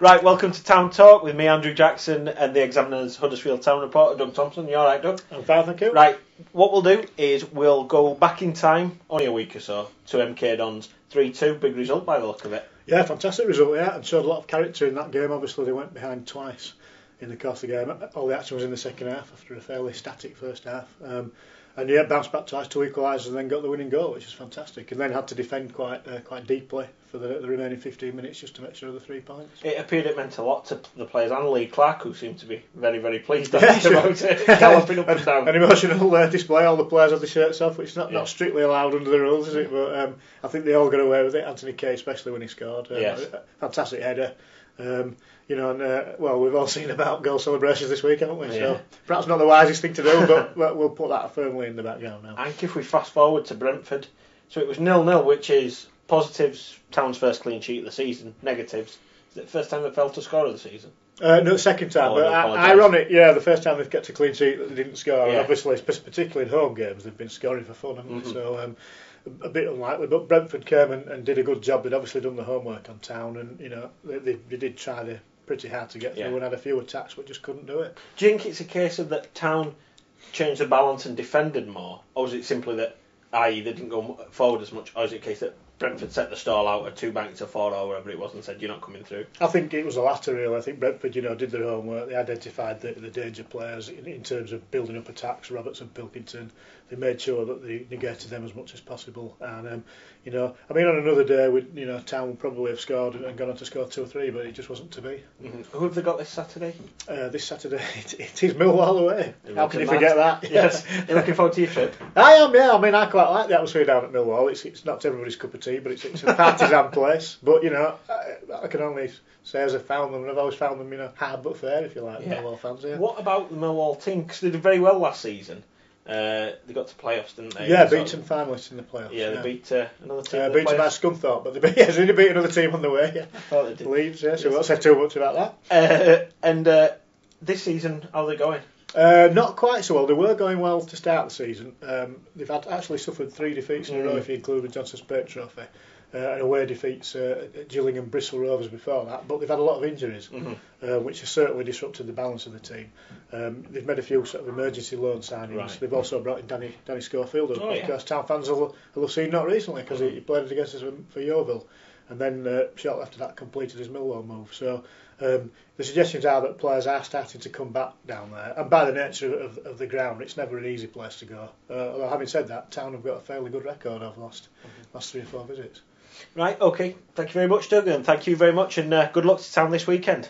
Right, welcome to Town Talk with me, Andrew Jackson, and the Examiner's Huddersfield Town reporter, Doug Thomson. You alright, Doug? I'm fine, thank you. Right, what we'll do is we'll go back in time, only a week or so, to MK Dons 3-2. Big result by the look of it. Yeah, fantastic result, yeah, and showed a lot of character in that game. Obviously, they went behind twice in the course of the game. All the action was in the second half after a fairly static first half. And yeah, bounced back twice to equalise and then got the winning goal, which is fantastic. And then had to defend quite deeply for the remaining 15 minutes just to make sure of the 3 points. It appeared it meant a lot to the players and Lee Clark, who seemed to be very, very pleased about it, galloping up and down. An emotional display. All the players had the shirts off, which is not strictly allowed under the rules, is it? But I think they all got away with it. Anthony Kay, especially when he scored. Fantastic header. We've all seen about goal celebrations this week, haven't we? Yeah. So perhaps not the wisest thing to do, but we'll put that firmly in the background now. And if we fast forward to Brentford, so it was 0-0, which is positives, Town's first clean sheet of the season, negatives. Is it the first time they failed to score of the season? No, second time. But ironic, the first time they've kept a clean sheet that they didn't score. Yeah. And obviously, particularly in home games, they've been scoring for fun, haven't they? So a bit unlikely, but Brentford came and did a good job. They'd obviously done the homework on Town, and they did try pretty hard to get through and had a few attacks but just couldn't do it. Do you think it's a case of that Town changed the balance and defended more, or was it simply that, i.e. they didn't go forward as much, or is it a case that Brentford set the stall out at 2 banks or 4 or whatever it was and said you're not coming through? I think it was the latter really. I think Brentford did their homework. They identified the danger players in terms of building up attacks, Roberts and Pilkington. They made sure that they negated them as much as possible. And on another day, Town would probably have scored and gone on to score 2 or 3, but it just wasn't to be. Mm-hmm. Who have they got this Saturday? This Saturday it is Millwall away. How can you forget that? Yes. You're looking forward to your trip? I am, yeah. I quite like the atmosphere down at Millwall. It's not everybody's cup of tea, but it's a partisan place. But I can only say as I found them, and I've always found them hard but fair, if you like, Millwall fans. Yeah. What about the Millwall team? Because they did very well last season. They got to playoffs, didn't they? Yeah, beaten finalists in the playoffs. Yeah, they beat another team. Beaten by Scunthorpe, but they beat another team on the way. Yeah, I thought they did. Leeds, yeah. So we won't say too much about that. This season, how are they going? Not quite so well. They were going well to start the season. They've actually suffered 3 defeats in a row if you include the Johnson Spate Trophy. And away defeats at Gillingham, Bristol Rovers before that, but they've had a lot of injuries, which has certainly disrupted the balance of the team. They've made a few sort of emergency loan signings. Right. They've also brought in Danny Schofield, who of course Town fans will have seen not recently because he played against us for Yeovil, and then shortly after that completed his Millwall move. So the suggestions are that players are starting to come back down there, and by the nature of the ground, it's never an easy place to go. Although having said that, Town have got a fairly good record over the last 3 or 4 visits. Right, okay. Thank you very much, Doug, and thank you very much, and good luck to Town this weekend.